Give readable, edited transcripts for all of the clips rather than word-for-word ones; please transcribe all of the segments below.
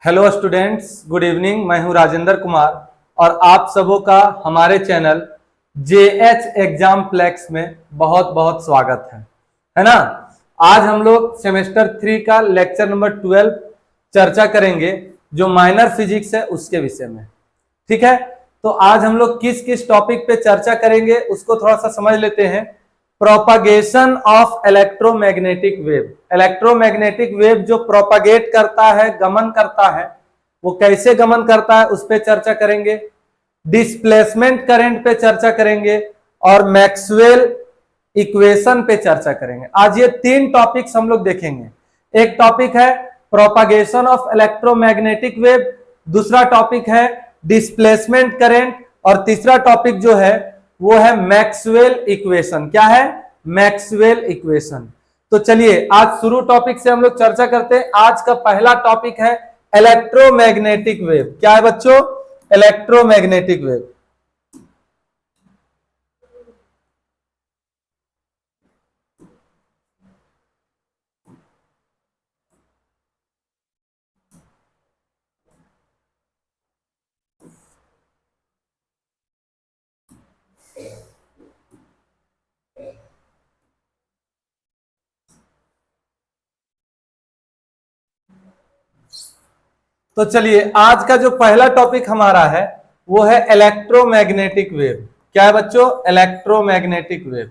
Hello students, good evening. मैं हूं राजेंद्र कुमार और आप सबों का हमारे चैनल JH एग्जाम प्लेक्स में बहुत बहुत स्वागत है ना। आज हम लोग सेमेस्टर 3 का लेक्चर नंबर 12 चर्चा करेंगे जो माइनर फिजिक्स है उसके विषय में। ठीक है, तो आज हम लोग किस किस टॉपिक पे चर्चा करेंगे उसको थोड़ा सा समझ लेते हैं। Propagation of electromagnetic wave. Electromagnetic wave जो प्रोपागेट करता है, गमन करता है, वो कैसे गमन करता है उस पर चर्चा करेंगे। डिस्प्लेसमेंट करंट पे चर्चा करेंगे और मैक्सवेल इक्वेशन पे चर्चा करेंगे। आज ये तीन टॉपिक्स हम लोग देखेंगे। एक टॉपिक है प्रोपागेशन ऑफ इलेक्ट्रोमैग्नेटिक वेव, दूसरा टॉपिक है डिस्प्लेसमेंट करंट और तीसरा टॉपिक जो है वो है मैक्सवेल इक्वेशन। क्या है? Maxwell equation. तो चलिए आज शुरू टॉपिक से हम लोग चर्चा करते हैं। आज का पहला टॉपिक है इलेक्ट्रोमैग्नेटिक वेव। क्या है बच्चों? Electromagnetic wave. तो चलिए आज का जो पहला टॉपिक हमारा है वो है इलेक्ट्रोमैग्नेटिक वेव। क्या है बच्चों? Electromagnetic wave.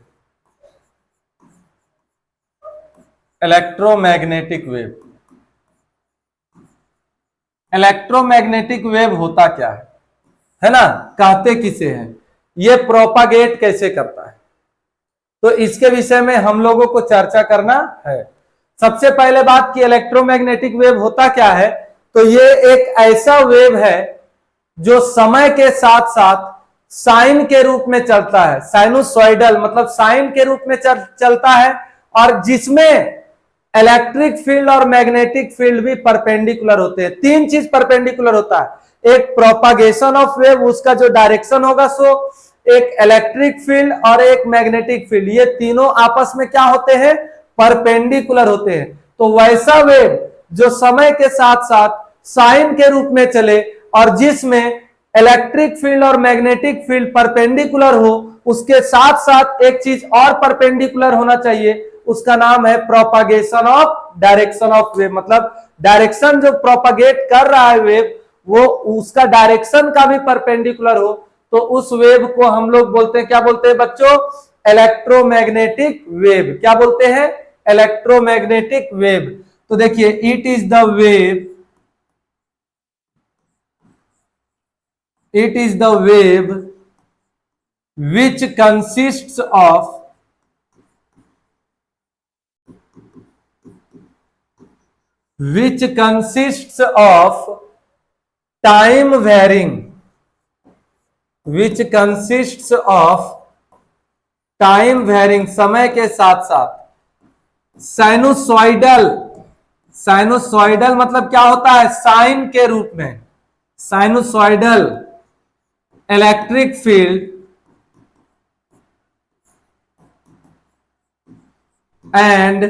Electromagnetic wave. Electromagnetic wave होता क्या है ना, कहते किसे हैं, ये प्रोपागेट कैसे करता है, तो इसके विषय में हम लोगों को चर्चा करना है। सबसे पहले बात की इलेक्ट्रोमैग्नेटिक वेव होता क्या है, तो ये एक ऐसा वेव है जो समय के साथ साथ साइन के रूप में चलता है। साइनोसॉइडल मतलब साइन के रूप में चलता है और जिसमें इलेक्ट्रिक फील्ड और मैग्नेटिक फील्ड भी परपेंडिकुलर होते हैं। तीन चीज परपेंडिकुलर होता है, एक प्रोपागेशन ऑफ वेव, उसका जो डायरेक्शन होगा सो, एक इलेक्ट्रिक फील्ड और एक मैग्नेटिक फील्ड, ये तीनों आपस में क्या होते हैं? परपेंडिकुलर होते हैं। तो वैसा वेव जो समय के साथ साथ साइन के रूप में चले और जिसमें इलेक्ट्रिक फील्ड और मैग्नेटिक फील्ड परपेंडिकुलर हो, उसके साथ साथ एक चीज और परपेंडिकुलर होना चाहिए, उसका नाम है propagation of direction of wave. मतलब डायरेक्शन जो प्रोपागेट कर रहा है वेव, वो उसका डायरेक्शन का भी परपेंडिकुलर हो, तो उस वेव को हम लोग बोलते हैं, क्या बोलते हैं बच्चों? Electromagnetic wave. क्या बोलते हैं? Electromagnetic wave. तो देखिए, it is the wave, it is the wave which consists of time varying, which consists of time varying, समय के साथ साथ साइनोसॉइडल। साइनोसॉइडल मतलब क्या होता है? साइन के रूप में। Sinusoidal electric field and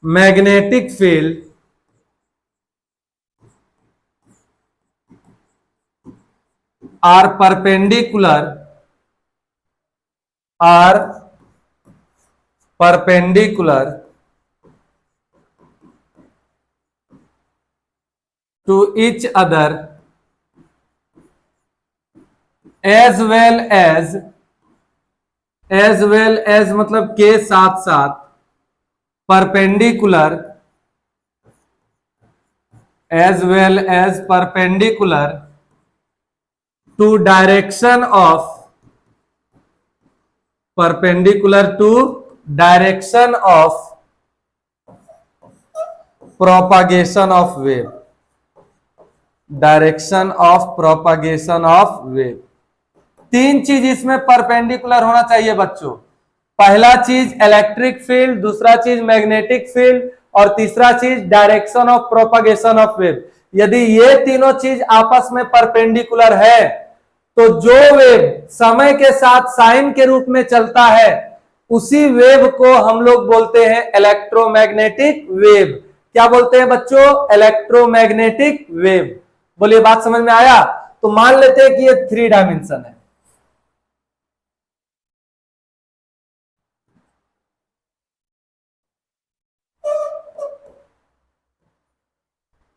magnetic field are perpendicular to each other as well as मतलब के साथ साथ perpendicular, as well as perpendicular to direction of propagation of wave, direction of propagation of wave. तीन चीज इसमें परपेंडिकुलर होना चाहिए बच्चों। पहला चीज इलेक्ट्रिक फील्ड, दूसरा चीज मैग्नेटिक फील्ड और तीसरा चीज direction of propagation of wave. यदि ये तीनों चीज आपस में परपेंडिकुलर है तो जो वेव समय के साथ साइन के रूप में चलता है उसी वेव को हम लोग बोलते हैं इलेक्ट्रोमैग्नेटिक वेव। क्या बोलते हैं बच्चों? Electromagnetic wave. बोलिए बात समझ में आया? तो मान लेते हैं कि ये 3 डायमेंशन है।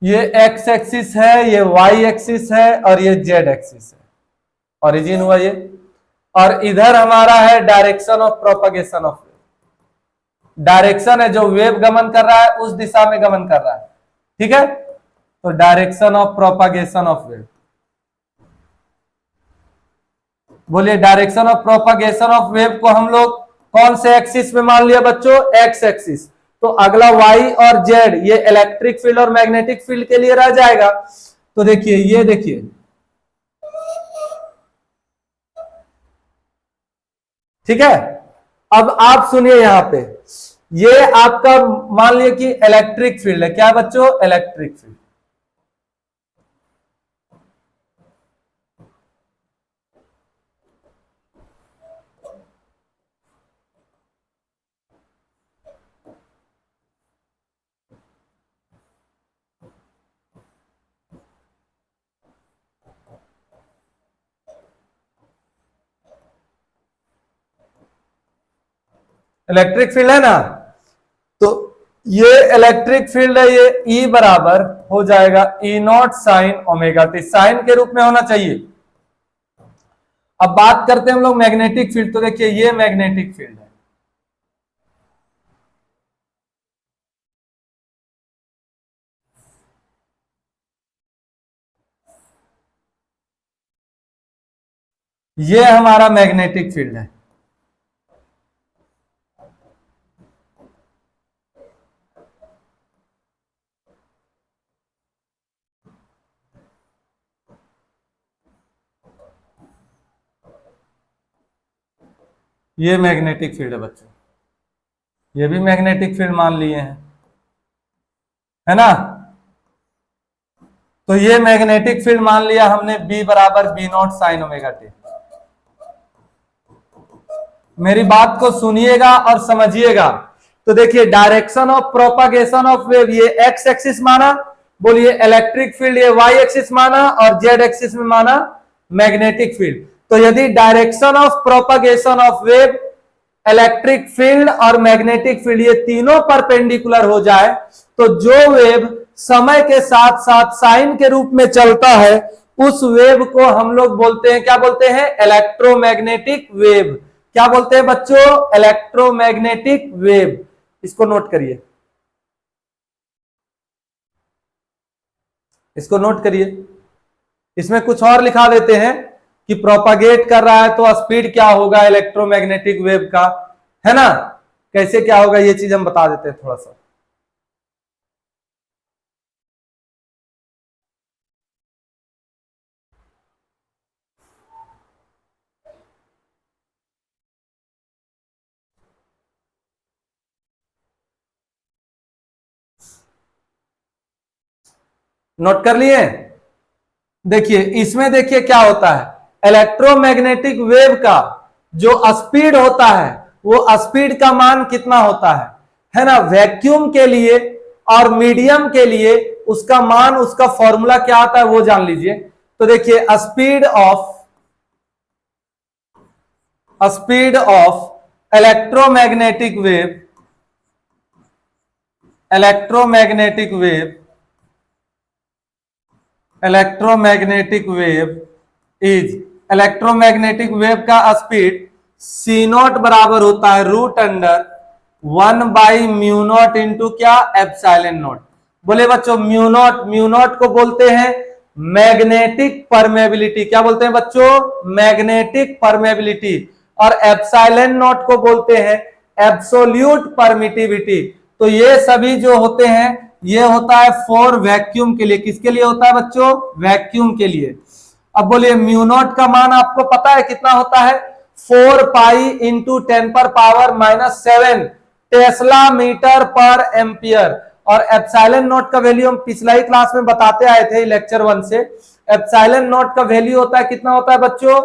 ये एक्स एक्सिस है, ये वाई एक्सिस है और ये जेड एक्सिस है, ओरिजिन हुआ ये। और इधर हमारा है direction of propagation of wave. Direction है जो वेव गमन कर रहा है उस दिशा में गमन कर रहा है, ठीक है। तो direction of propagation of wave, बोलिए direction of propagation of wave को हम लोग कौन से एक्सिस में मान लिया बच्चों? X axis. तो अगला वाई और जेड ये इलेक्ट्रिक फील्ड और मैग्नेटिक फील्ड के लिए रह जाएगा। तो देखिए, ये देखिए, ठीक है। अब आप सुनिए यहां पे, ये आपका मान लिया कि इलेक्ट्रिक फील्ड है। क्या बच्चों? Electric field. इलेक्ट्रिक फील्ड है ना, तो ये इलेक्ट्रिक फील्ड है, ये E बराबर हो जाएगा E naught sine omega t, sine के रूप में होना चाहिए। अब बात करते हैं हम लोग मैग्नेटिक फील्ड। तो देखिए, ये मैग्नेटिक फील्ड है, ये हमारा मैग्नेटिक फील्ड है। ये मैग्नेटिक फील्ड है बच्चों, ये भी मैग्नेटिक फील्ड मान लिए हैं, है ना। तो ये मैग्नेटिक फील्ड मान लिया हमने, B बराबर B not sine omega T. मेरी बात को सुनिएगा और समझिएगा। तो देखिए, direction of propagation of wave ये एक्स एक्सिस माना, बोलिए इलेक्ट्रिक फील्ड ये वाई एक्सिस माना, और जेड एक्सिस में माना मैग्नेटिक फील्ड। तो यदि direction of propagation of wave, electric field और मैग्नेटिक फील्ड ये तीनों परपेंडिकुलर हो जाए, तो जो वेव समय के साथ साथ साइन के रूप में चलता है उस वेव को हम लोग बोलते हैं, क्या बोलते हैं? Electromagnetic wave. क्या बोलते हैं बच्चों? Electromagnetic wave. इसको नोट करिए, इसको नोट करिए। इसमें कुछ और लिखा देते हैं कि प्रोपागेट कर रहा है तो स्पीड क्या होगा इलेक्ट्रोमैग्नेटिक वेव का, है ना। कैसे क्या होगा ये चीज हम बता देते हैं थोड़ा सा। नोट कर लिए? देखिए, इसमें देखिए क्या होता है, इलेक्ट्रोमैग्नेटिक वेव का जो स्पीड होता है वो स्पीड का मान कितना होता है ना। वैक्यूम के लिए और मीडियम के लिए उसका मान, उसका फॉर्मूला क्या आता है वो जान लीजिए। तो देखिए, speed of electromagnetic wave, electromagnetic wave, electromagnetic wave is, electromagnetic wave का स्पीड सी नॉट बराबर होता है रूट अंडर 1/म्यू नॉट इंटू क्या? Epsilon not. बोले बच्चों, म्यू नॉट को बोलते हैं मैग्नेटिक परमेबिलिटी। क्या बोलते हैं बच्चों? Magnetic permeability. और एप्सिलॉन नॉट को बोलते हैं एब्सोल्यूट परमिटिविटी। तो ये सभी जो होते हैं ये होता है फॉर वैक्यूम के लिए। किसके लिए होता है बच्चों? वैक्यूम के लिए। अब बोलिए, म्यू नॉट का मान आपको पता है कितना होता है? 4 पाई इंटू 10⁻⁻7 टेस्ला मीटर पर एम्पियर। और एप्सिलॉन नॉट का वैल्यू हम पिछला ही क्लास में बताते आए थे लेक्चर 1 से। एप्सिलॉन नॉट का वैल्यू होता है, कितना होता है बच्चों?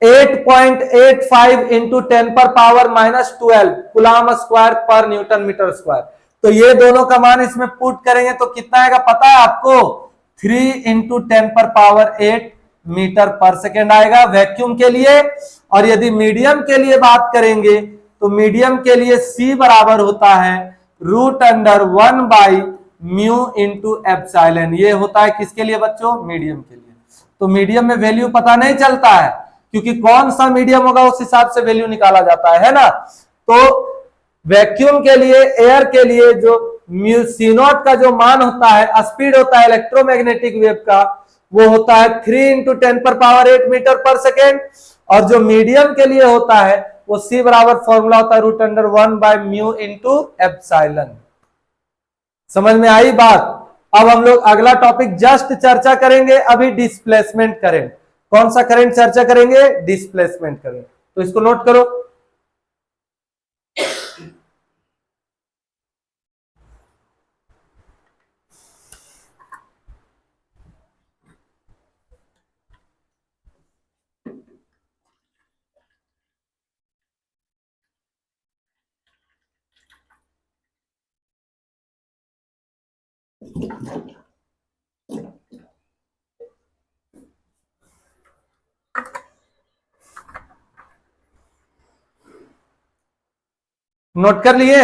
8.85 इंटू 10⁻⁻12 कूलम स्क्वायर पर न्यूटन मीटर स्क्वायर। तो ये दोनों का मान इसमें पुट करेंगे तो कितना आएगा पता है आपको? 3 इंटू 10⁸ मीटर पर सेकेंड आएगा वैक्यूम के लिए। और यदि मीडियम के लिए बात करेंगे तो मीडियम के लिए C बराबर होता है √1/μ इंटू एप्सिलॉन। ये होता है किसके लिए बच्चों? मीडियम के लिए। तो मीडियम में वैल्यू पता नहीं चलता है, क्योंकि कौन सा मीडियम होगा उस हिसाब से वैल्यू निकाला जाता है ना। तो वैक्यूम के लिए, एयर के लिए जो C0 का जो मान होता है, स्पीड होता है इलेक्ट्रोमैग्नेटिक वेव का, वो होता है 3 इंटू 10⁸ मीटर पर सेकेंड। और जो मीडियम के लिए होता है वो C बराबर फॉर्मूला होता है √1/μ इंटू एप्सिलॉन। समझ में आई बात? अब हम लोग अगला टॉपिक जस्ट चर्चा करेंगे अभी, डिस्प्लेसमेंट करंट। कौन सा करंट चर्चा करेंगे? Displacement current. तो इसको नोट करो। नोट कर लिए?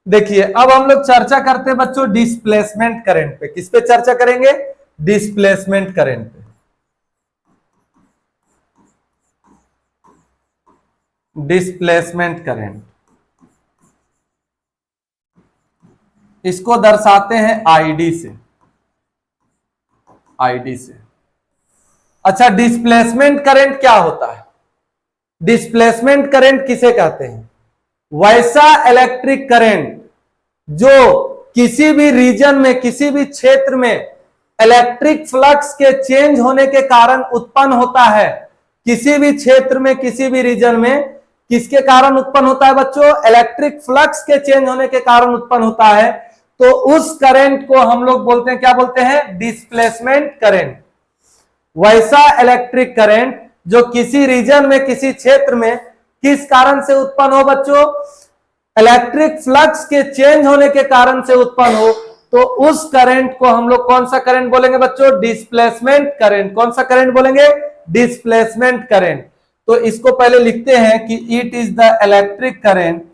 देखिए अब हम लोग चर्चा करते हैं बच्चों डिस्प्लेसमेंट करंट पे। किस पे चर्चा करेंगे? डिस्प्लेसमेंट करंट पे। डिस्प्लेसमेंट करंट इसको दर्शाते हैं आईडी से। आईडी से। अच्छा, डिस्प्लेसमेंट करंट क्या होता है? डिस्प्लेसमेंट करंट किसे कहते हैं? वैसा इलेक्ट्रिक करंट जो किसी भी रीजन में, किसी भी क्षेत्र में इलेक्ट्रिक फ्लक्स के चेंज होने के कारण उत्पन्न होता है। किसी भी क्षेत्र में, किसी भी रीजन में किसके कारण उत्पन्न होता है बच्चों? इलेक्ट्रिक फ्लक्स के चेंज होने के कारण उत्पन्न होता है। तो उस करंट को हम लोग बोलते हैं, क्या बोलते हैं? Displacement current. वैसा इलेक्ट्रिक करंट जो किसी रीजन में, किसी क्षेत्र में किस कारण से उत्पन्न हो बच्चों? इलेक्ट्रिक फ्लक्स के चेंज होने के कारण से उत्पन्न हो, तो उस करंट को हम लोग कौन सा करंट बोलेंगे बच्चों? Displacement current. कौन सा करंट बोलेंगे? Displacement current. तो इसको पहले लिखते हैं कि it is the electric current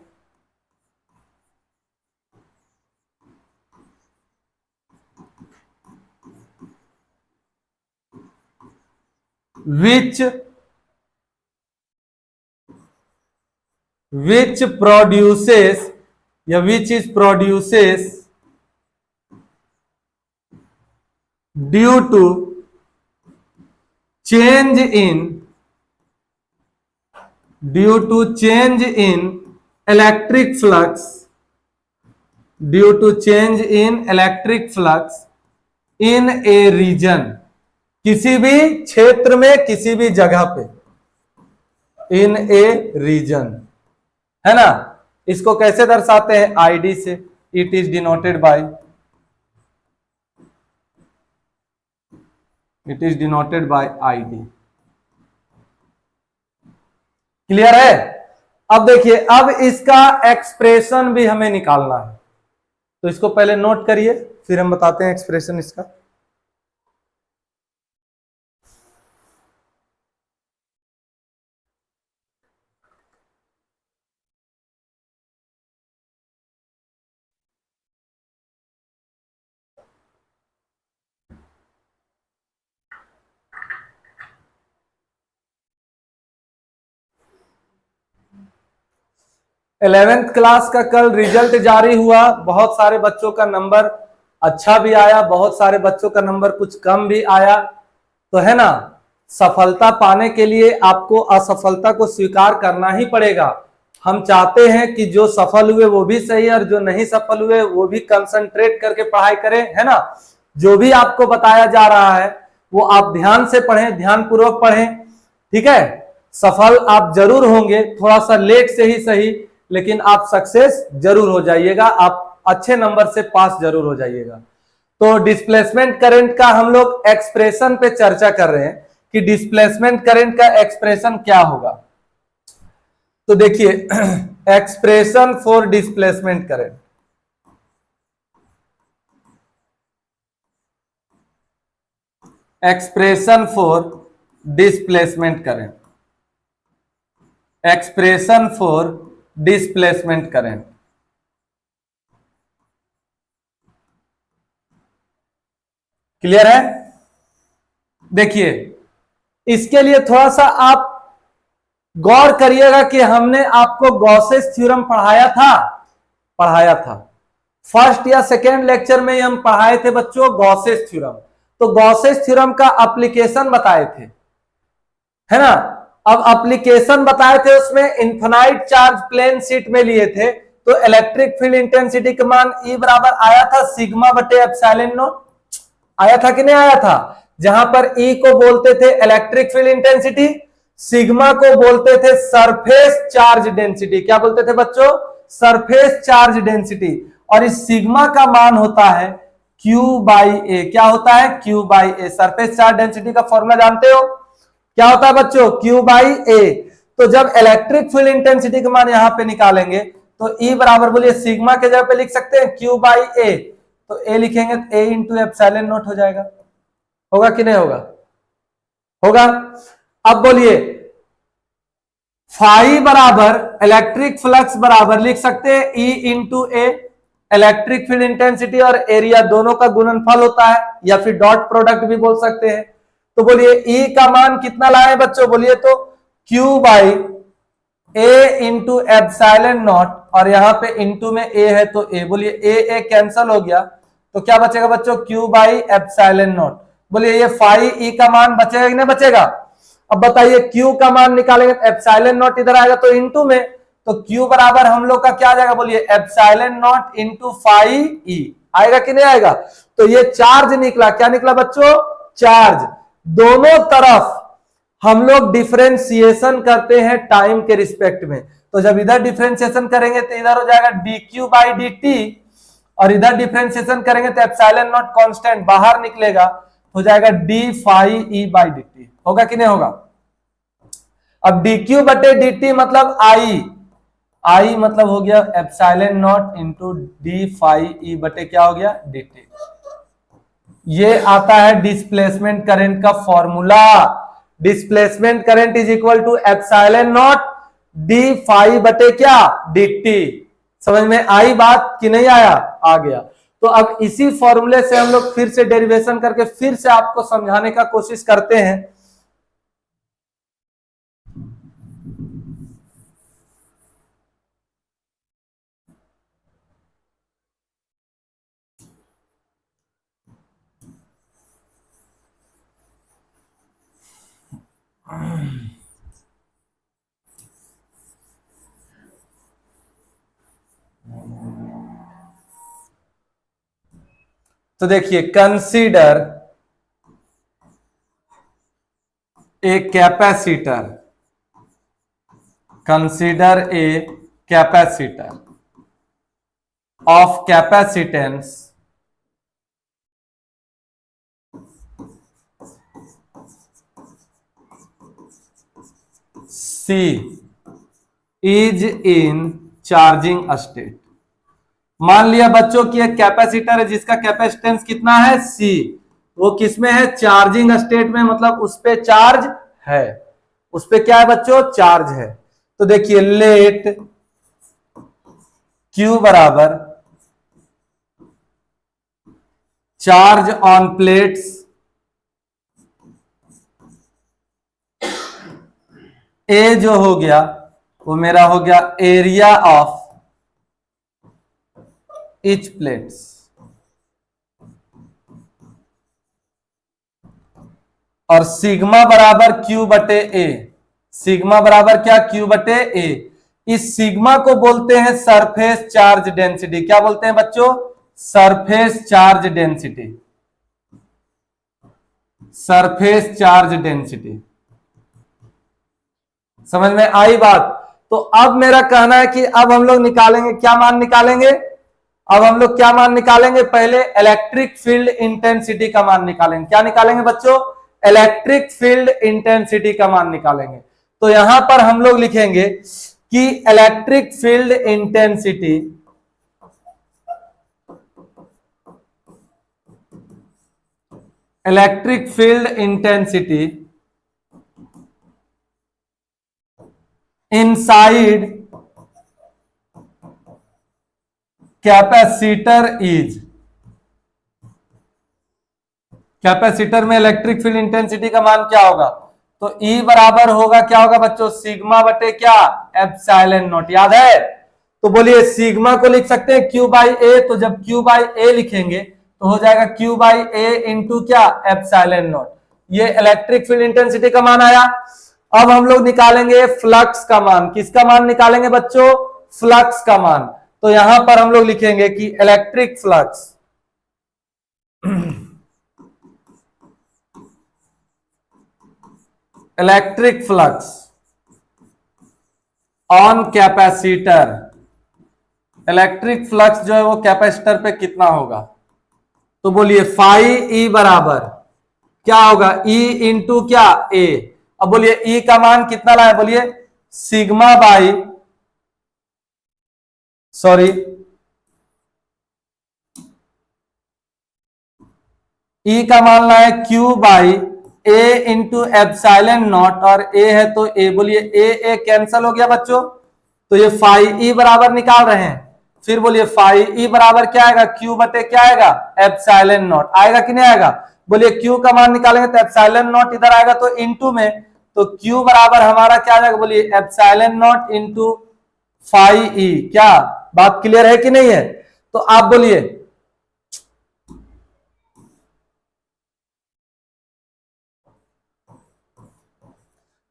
which produces या which is produces due to change in electric flux, due to change in electric flux in a region, किसी भी क्षेत्र में, किसी भी जगह पे, इन ए रीजन, है ना। इसको कैसे दर्शाते हैं? आईडी से। It is denoted by, it is denoted by ID. Clear है? अब देखिए, अब इसका एक्सप्रेशन भी हमें निकालना है, तो इसको पहले नोट करिए, फिर हम बताते हैं एक्सप्रेशन इसका। इलेवेंथ क्लास का कल रिजल्ट जारी हुआ। बहुत सारे बच्चों का नंबर अच्छा भी आया, बहुत सारे बच्चों का नंबर कुछ कम भी आया। तो है ना, सफलता पाने के लिए आपको असफलता को स्वीकार करना ही पड़ेगा। हम चाहते हैं कि जो सफल हुए वो भी सही, और जो नहीं सफल हुए वो भी कंसंट्रेट करके पढ़ाई करें, है ना। जो भी आपको बताया जा रहा है वो आप ध्यान से पढ़ें, ध्यानपूर्वक पढ़ें, ठीक है। सफल आप जरूर होंगे, थोड़ा सा लेट से ही सही, लेकिन आप सक्सेस जरूर हो जाइएगा, आप अच्छे नंबर से पास जरूर हो जाइएगा। तो डिस्प्लेसमेंट करंट का हम लोग एक्सप्रेशन पे चर्चा कर रहे हैं कि डिस्प्लेसमेंट करंट का एक्सप्रेशन क्या होगा। तो देखिए, expression for displacement current, expression for displacement current, expression for displacement current. Clear है? देखिए, इसके लिए थोड़ा सा आप गौर करिएगा कि हमने आपको गॉसेस थ्योरम पढ़ाया था फर्स्ट या सेकेंड लेक्चर में हम पढ़ाए थे बच्चों गॉसेस थ्योरम। तो गॉसेस थ्योरम का एप्लीकेशन बताए थे, है ना। अब एप्लीकेशन बताए थे, उसमें इन्फिनाइट चार्ज प्लेन शीट में लिए थे, तो इलेक्ट्रिक फील्ड इंटेंसिटी का मान E बराबर आया था सिग्मा बटे एप्सिलॉन नॉट, आया था कि नहीं आया था। जहां पर E को बोलते थे इलेक्ट्रिक फील्ड इंटेंसिटी, सिग्मा को बोलते थे सरफेस चार्ज डेंसिटी। क्या बोलते थे बच्चों? Surface charge density. और इस सिग्मा का मान होता है Q बाई ए। क्या होता है? Q by A. Surface charge density का फॉर्मूला जानते हो क्या होता है बच्चों? Q बाई ए। तो जब इलेक्ट्रिक फील्ड इंटेंसिटी का मान यहां पे निकालेंगे तो E बराबर बोलिए सिग्मा के जगह पे लिख सकते हैं Q बाई ए, तो ए लिखेंगे तो ए इंटू एप्सिलॉन नॉट हो जाएगा। होगा कि नहीं होगा? होगा। अब बोलिए फाई बराबर इलेक्ट्रिक फ्लक्स बराबर लिख सकते हैं E इंटू ए, इलेक्ट्रिक फील्ड इंटेंसिटी और एरिया दोनों का गुणनफल होता है, या फिर डॉट प्रोडक्ट भी बोल सकते हैं। तो बोलिए E का मान कितना लाए बच्चों? बोलिए तो Q by A into epsilon not, और यहां पे इंटू में ए है तो ए। बोलिए ए कैंसल हो गया, तो क्या बचेगा बच्चों? Q by epsilon not. बोलिए ये फाई E का मान बचेगा कि नहीं बचेगा? अब बताइए Q का मान निकालेंगे, एप्सिलॉन नॉट इधर आएगा तो इंटू में, तो Q बराबर हम लोग का क्या आ जाएगा? बोलिए epsilon naught into phi E। आएगा कि नहीं आएगा? तो ये चार्ज निकला। क्या निकला बच्चों? चार्ज। दोनों तरफ हम लोग डिफरेंशिएशन करते हैं टाइम के रिस्पेक्ट में, तो जब इधर डिफरेंशिएशन करेंगे तो इधर हो जाएगा dq बाई dt, और इधर डिफरेंशिएशन करेंगे तो एप्सिलॉन नॉट कांस्टेंट बाहर निकलेगा, हो जाएगा d phi e by dt। होगा कि नहीं होगा? अब dq बटे dt मतलब I मतलब हो गया epsilon naught into d phi e बटे क्या हो गया? dt। ये आता है डिस्प्लेसमेंट करंट का फॉर्मूला। Displacement current is equal to epsilon naught D phi बटे क्या? dt। समझ में आई बात कि नहीं आया? आ गया। तो अब इसी फॉर्मूले से हम लोग फिर से डेरिवेशन करके फिर से आपको समझाने का कोशिश करते हैं। तो देखिए, consider a capacitor, consider a capacitor of capacitance C is in charging state. मान लिया बच्चों कि एक कैपेसिटर है जिसका कैपेसिटेंस कितना है? C। वो किसमें है? चार्जिंग स्टेट में, मतलब उस पे चार्ज है। उस पे क्या है बच्चों? चार्ज है। तो देखिए लेट Q बराबर चार्ज ऑन प्लेट्स A जो हो गया वो मेरा हो गया एरिया ऑफ ईच प्लेट्स, और सिग्मा बराबर Q बटे A। सिग्मा बराबर क्या? Q बटे A। इस सिग्मा को बोलते हैं सरफेस चार्ज डेंसिटी। क्या बोलते हैं बच्चों? Surface charge density, surface charge density. समझ में आई बात? तो अब मेरा कहना है कि अब हम लोग निकालेंगे, क्या मान निकालेंगे? अब हम लोग क्या मान निकालेंगे? पहले इलेक्ट्रिक फील्ड इंटेंसिटी का मान निकालेंगे। क्या निकालेंगे बच्चों? इलेक्ट्रिक फील्ड इंटेंसिटी का मान निकालेंगे। तो यहां पर हम लोग लिखेंगे कि electric field intensity inside capacitor is, capacitor में इलेक्ट्रिक फील्ड इंटेंसिटी का मान क्या होगा? तो E बराबर होगा, क्या होगा बच्चों? सिग्मा बटे क्या? Epsilon not. याद है? तो बोलिए सिग्मा को लिख सकते हैं Q बाई ए, तो जब Q बाई ए लिखेंगे तो हो जाएगा Q बाई ए इंटू क्या? Epsilon not. ये इलेक्ट्रिक फील्ड इंटेंसिटी का मान आया। अब हम लोग निकालेंगे फ्लक्स का मान। किसका मान निकालेंगे बच्चों? फ्लक्स का मान। तो यहां पर हम लोग लिखेंगे कि electric flux electric flux on capacitor, electric flux जो है वो कैपेसिटर पे कितना होगा? तो बोलिए फाई ई बराबर क्या होगा? ई इंटू क्या? ए। अब बोलिए ई का मान कितना लाए? बोलिए सिग्मा बाई, सॉरी ई का मान लाए Q by A into epsilon not, और ए है तो ए। बोलिए ए कैंसल हो गया बच्चों, तो ये फाई ई बराबर निकाल रहे हैं। फिर बोलिए फाई ई बराबर क्या आएगा? Q बटे क्या आएगा? Epsilon not. आएगा कि नहीं आएगा? बोलिए Q का मान निकालेंगे तो एप्सिलॉन नॉट इधर आएगा तो इंटू में, तो Q बराबर हमारा क्या आ जाएगा? बोलिए epsilon naught into phi e. क्या बात क्लियर है कि नहीं है? तो आप बोलिए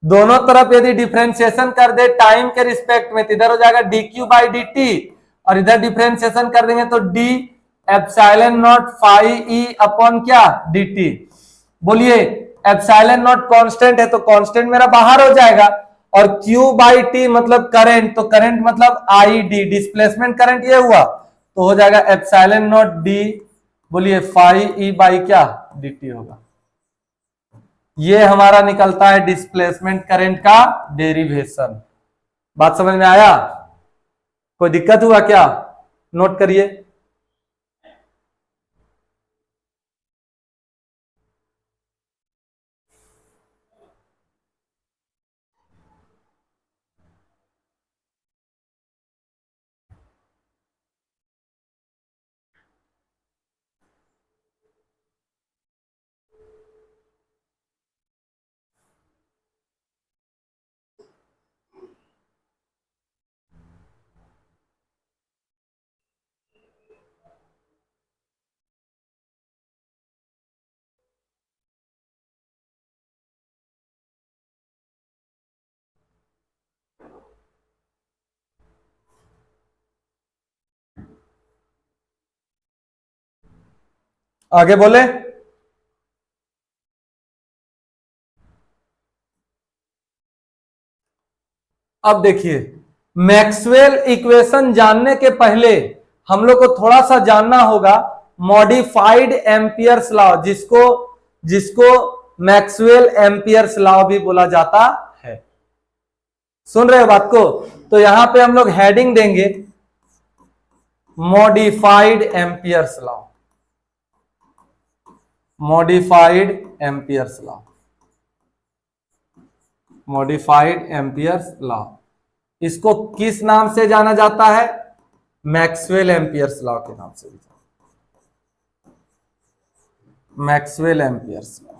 दोनों तरफ यदि डिफरेंशिएशन कर दे टाइम के रिस्पेक्ट में तो इधर हो जाएगा d q by D t, और इधर डिफरेंशिएशन कर देंगे तो d epsilon not phi e upon क्या? D t. बोलिए एप्सिलॉन नॉट कांस्टेंट है तो कांस्टेंट मेरा बाहर हो जाएगा, और क्यू बाई टी मतलब करंट, तो करंट मतलब आई डी, डिस्प्लेसमेंट करंट ये हुआ, तो हो जाएगा एप्सिलॉन नॉट डी, बोलिए फाई ई बाई क्या? डी टी होगा। ये हमारा निकलता है डिस्प्लेसमेंट करंट का डेरिवेशन। बात समझ में आया? कोई दिक्कत हुआ क्या? नोट करिए। आगे बोले। अब देखिए मैक्सवेल इक्वेशन जानने के पहले हम लोग को थोड़ा सा जानना होगा मॉडिफाइड एम्पियर्स लॉ, जिसको जिसको मैक्सवेल एम्पियर्स लॉ भी बोला जाता है। सुन रहे हो बात को? तो यहां पे हम लोग हेडिंग देंगे modified Ampere's law, modified Ampere's law, modified Ampere's law. इसको किस नाम से जाना जाता है? मैक्सवेल एम्पियर्स लॉ के नाम से। Maxwell Ampere's law.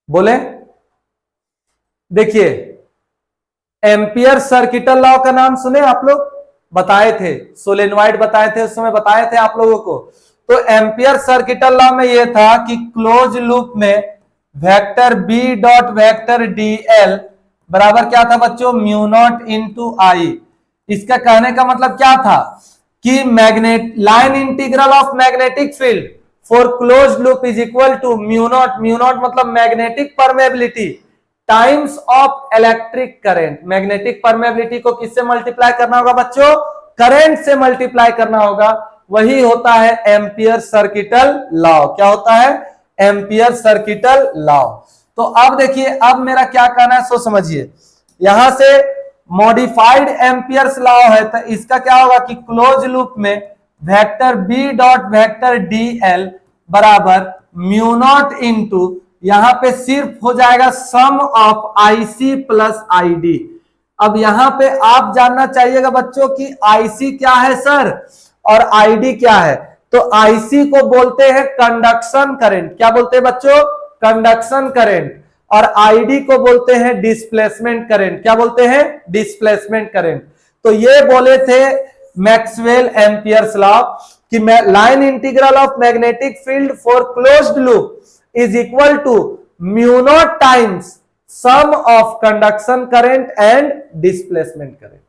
बोले देखिए एम्पियर सर्किटल लॉ का नाम सुने आप लोग? बताए थे, सोलेनॉइड बताए थे उस समय, बताए थे आप लोगों को। तो एम्पियर सर्किटल लॉ में यह था कि क्लोज लूप में vector B dot vector D L बराबर क्या था बच्चों? Mu not into i. इसका कहने का मतलब क्या था कि magnet line integral of magnetic field for close loop is equal to mu not. Mu not मतलब magnetic permeability times of electric current. Magnetic permeability को किससे मल्टीप्लाई करना होगा बच्चों? करंट से मल्टीप्लाई करना होगा। वही होता है एम्पियर सर्किटल लॉ। क्या होता है? Ampere circuital law. तो अब देखिए, अब मेरा क्या कहना है सो समझिए। यहां से मॉडिफाइड एम्पियर्स लॉ है, तो इसका क्या होगा कि क्लोज लूप में vector B dot vector D L बराबर म्यू नॉट इंटू, यहां पे सिर्फ हो जाएगा sum of IC plus ID. अब यहां पे आप जानना चाहिएगा बच्चों कि आईसी क्या है सर और आईडी क्या है। तो आईसी को बोलते हैं कंडक्शन करंट। क्या बोलते हैं बच्चों? Conduction current. और आईडी को बोलते हैं डिस्प्लेसमेंट करंट। क्या बोलते हैं? Displacement current. तो ये बोले थे मैक्सवेल एम्पियर्स लॉ कि line integral of magnetic field for closed loop is equal to mu not times sum of conduction current and displacement current.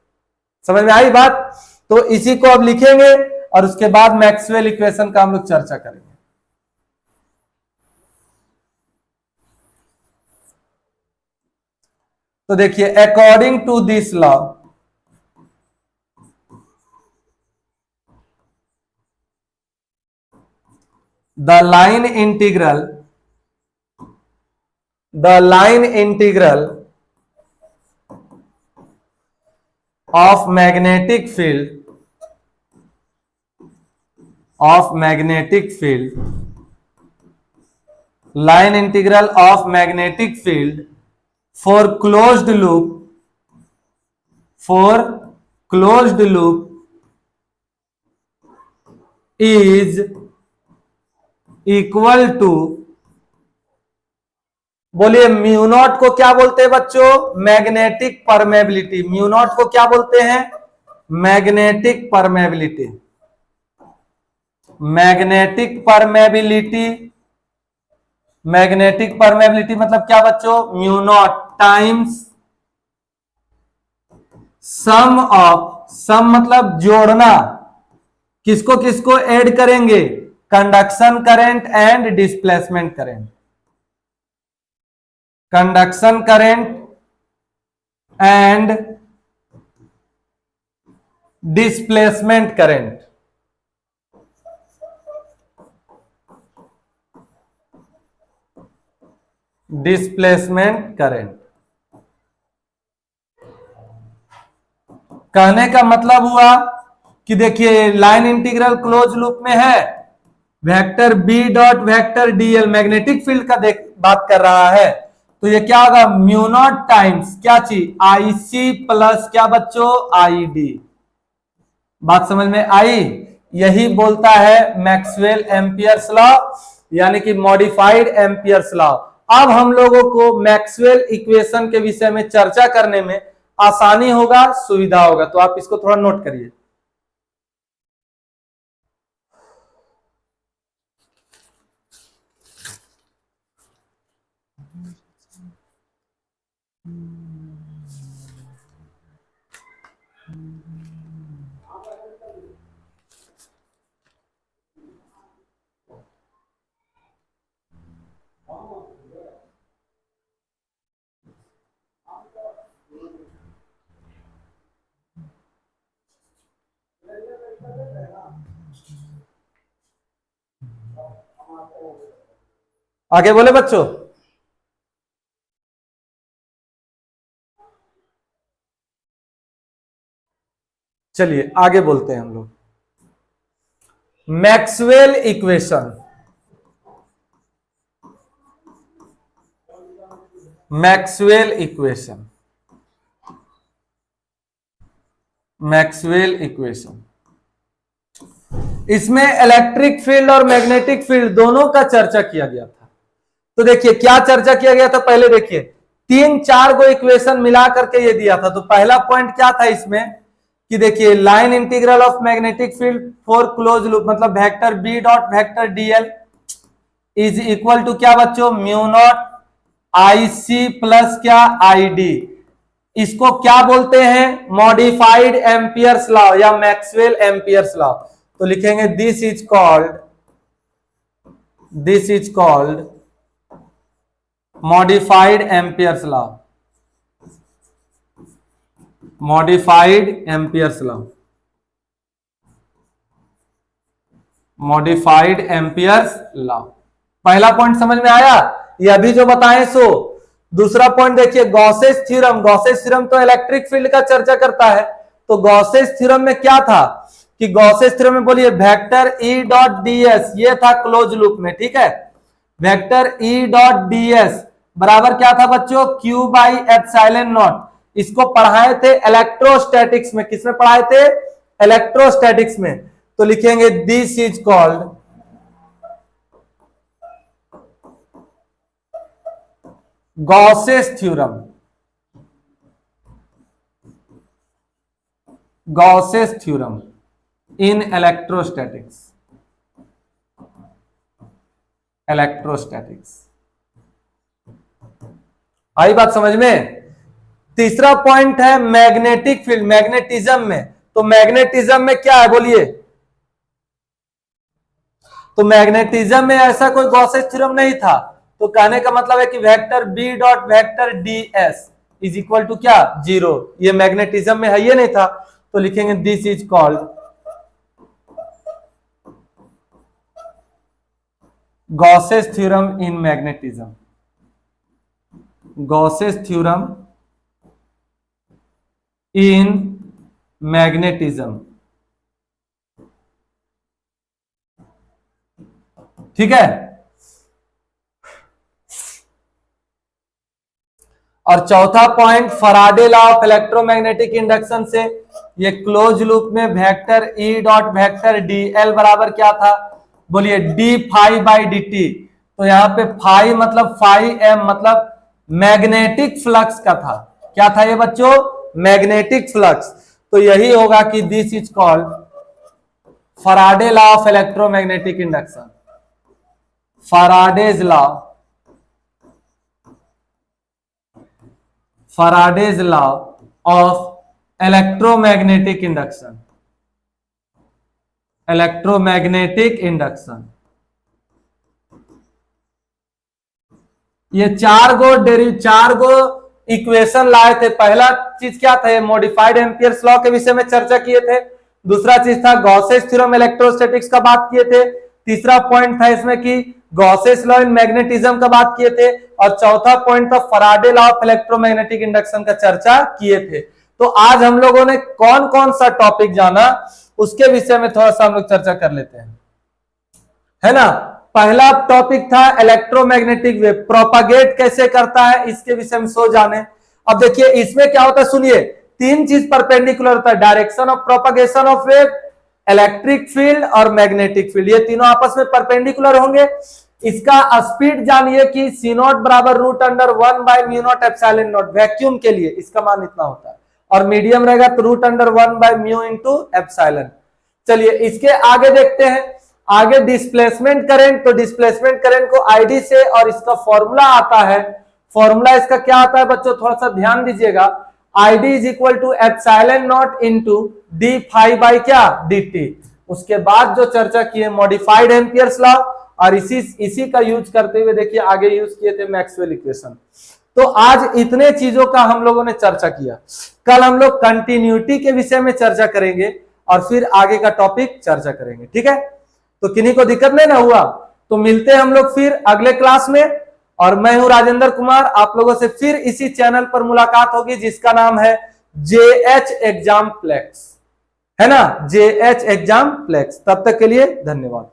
समझ में आई बात? तो इसी को अब लिखेंगे और उसके बाद मैक्सवेल इक्वेशन का हम लोग चर्चा करेंगे। तो देखिए, according to this law the line integral of magnetic field line integral of magnetic field for closed loop is equal to, बोलिए म्यू नॉट को क्या बोलते हैं बच्चों? Magnetic permeability. म्यू नॉट को क्या बोलते हैं? Magnetic permeability. मैग्नेटिक परमेबिलिटी मतलब क्या बच्चों? Mu not times sum of, sum मतलब जोड़ना, किसको किसको ऐड करेंगे? Conduction current and displacement current. Conduction current and displacement current. Displacement current कहने का मतलब हुआ कि देखिए लाइन इंटीग्रल क्लोज लूप में है, vector B dot vector DL magnetic field का बात कर रहा है। तो ये क्या होगा? म्यू नॉट टाइम्स क्या चीज? आईसी प्लस क्या बच्चों? आईडी। बात समझ में आई? यही बोलता है मैक्सवेल एम्पियर्स लॉ, यानी कि मॉडिफाइड एम्पियर्स लॉ। अब हम लोगों को मैक्सवेल इक्वेशन के विषय में चर्चा करने में आसानी होगा, सुविधा होगा। तो आप इसको थोड़ा नोट करिए। आगे बोले बच्चों। चलिए आगे बोलते हैं हम लोग। Maxwell equation, Maxwell equation, Maxwell equation, इसमें इलेक्ट्रिक फील्ड और मैग्नेटिक फील्ड दोनों का चर्चा किया गया था। तो देखिए क्या चर्चा किया गया था, पहले देखिए 3-4 गो इक्वेशन मिला करके ये दिया था। तो पहला पॉइंट क्या था इसमें कि देखिए line integral of magnetic field for close loop मतलब vector B dot vector d l is equal to क्या बच्चों? म्यू नॉट आईसी प्लस क्या? आईडी। इसको क्या बोलते हैं? मॉडिफाइड एम्पियर्स लॉ या मैक्सवेल एम्पियर्स लॉ। तो लिखेंगे this is called modified Ampere's law, modified Ampere's law, modified Ampere's law. पहला पॉइंट समझ में आया, ये अभी जो बताएं सो। दूसरा पॉइंट देखिए गॉसेस थ्योरम। गॉसेस थ्योरम तो इलेक्ट्रिक फील्ड का चर्चा करता है, तो गॉसेस थ्योरम में क्या था कि गॉसेस थ्योरम में बोलिए वेक्टर ई डॉट डीएस, ये था क्लोज लूप में, ठीक है। वेक्टर ई डॉट डीएस बराबर क्या था बच्चों, क्यू बाई एप्सिलॉन नॉट। इसको पढ़ाए थे इलेक्ट्रोस्टैटिक्स में। किसमें पढ़ाए थे, इलेक्ट्रोस्टैटिक्स में। तो लिखेंगे this is called Gauss's theorem, Gauss's theorem in electrostatics, electrostatics. आई बात समझ में। तीसरा पॉइंट है मैग्नेटिक फील्ड, मैग्नेटिज्म में। तो मैग्नेटिज्म में क्या है बोलिए, तो मैग्नेटिज्म में ऐसा कोई गॉसेस थ्योरम नहीं था। तो कहने का मतलब है कि vector B dot vector D S is equal to क्या, जीरो। ये मैग्नेटिज्म में है, ये नहीं था। तो लिखेंगे this is called Gauss's theorem in magnetism, Gauss's theorem in magnetism, ठीक है। और चौथा point Faraday law of electromagnetic induction से ये क्लोज लूप में vector E dot vector D L बराबर क्या था बोलिए, D phi by D T. तो यहां पे फाई मतलब फाई एम मतलब मैग्नेटिक फ्लक्स का था। क्या था ये बच्चों, मैग्नेटिक फ्लक्स। तो यही होगा कि this is called Faraday law of electromagnetic induction, Faraday's law, Faraday's law of electromagnetic induction, electromagnetic induction. ये चार गो इक्वेशन लाए थे। पहला चीज क्या था, मॉडिफाइड एम्पियर्स लॉ के विषय में चर्चा किए थे। दूसरा चीज था गॉसेस थ्योरम इलेक्ट्रोस्टैटिक्स का बात किए थे। तीसरा पॉइंट था इसमें कि गॉसेस लॉ इन मैग्नेटिज्म का बात किए थे। और चौथा पॉइंट था Faraday law of electromagnetic induction का चर्चा किए थे। तो आज हम लोगों ने कौन कौन सा टॉपिक जाना उसके विषय में थोड़ा सा हम लोग चर्चा कर लेते हैं, है ना। पहला टॉपिक था इलेक्ट्रोमैग्नेटिक वेव प्रोपागेट कैसे करता है, इसके विषय में सो जाने। अब देखिए इसमें क्या होता है, सुनिए, तीन चीज परपेंडिकुलर होता है, direction of propagation of wave, electric field और मैग्नेटिक फील्ड। ये तीनों आपस में परपेंडिकुलर होंगे। इसका स्पीड जानिए कि सी नॉट बराबर root under 1 by mu naught epsilon naught. Vacuum के लिए इसका मान इतना होता है, और मीडियम रहेगा तो root under 1 by mu into epsilon. चलिए इसके आगे देखते हैं। आगे डिस्प्लेसमेंट करंट, तो डिस्प्लेसमेंट करंट को आईडी से, और इसका फॉर्मूला आता है। फॉर्मूला इसका क्या आता है बच्चों, थोड़ा सा ध्यान दीजिएगा। ID is equal to epsilon naught into D phi by क्या, डी टी। उसके बाद जो चर्चा की है मॉडिफाइड एम्पियर्स लॉ, और इसी का यूज करते हुए देखिए आगे यूज किए थे मैक्सवेल इक्वेशन। तो आज इतने चीजों का हम लोगों ने चर्चा किया। कल हम लोग कंटिन्यूटी के विषय में चर्चा करेंगे और फिर आगे का टॉपिक चर्चा करेंगे, ठीक है। तो किन्हीं को दिक्कत नहीं ना हुआ, तो मिलते हैं हम लोग फिर अगले क्लास में। और मैं हूं राजेंद्र कुमार, आप लोगों से फिर इसी चैनल पर मुलाकात होगी जिसका नाम है JH एग्जाम प्लेक्स, है ना, JH एग्जाम प्लेक्स। तब तक के लिए धन्यवाद।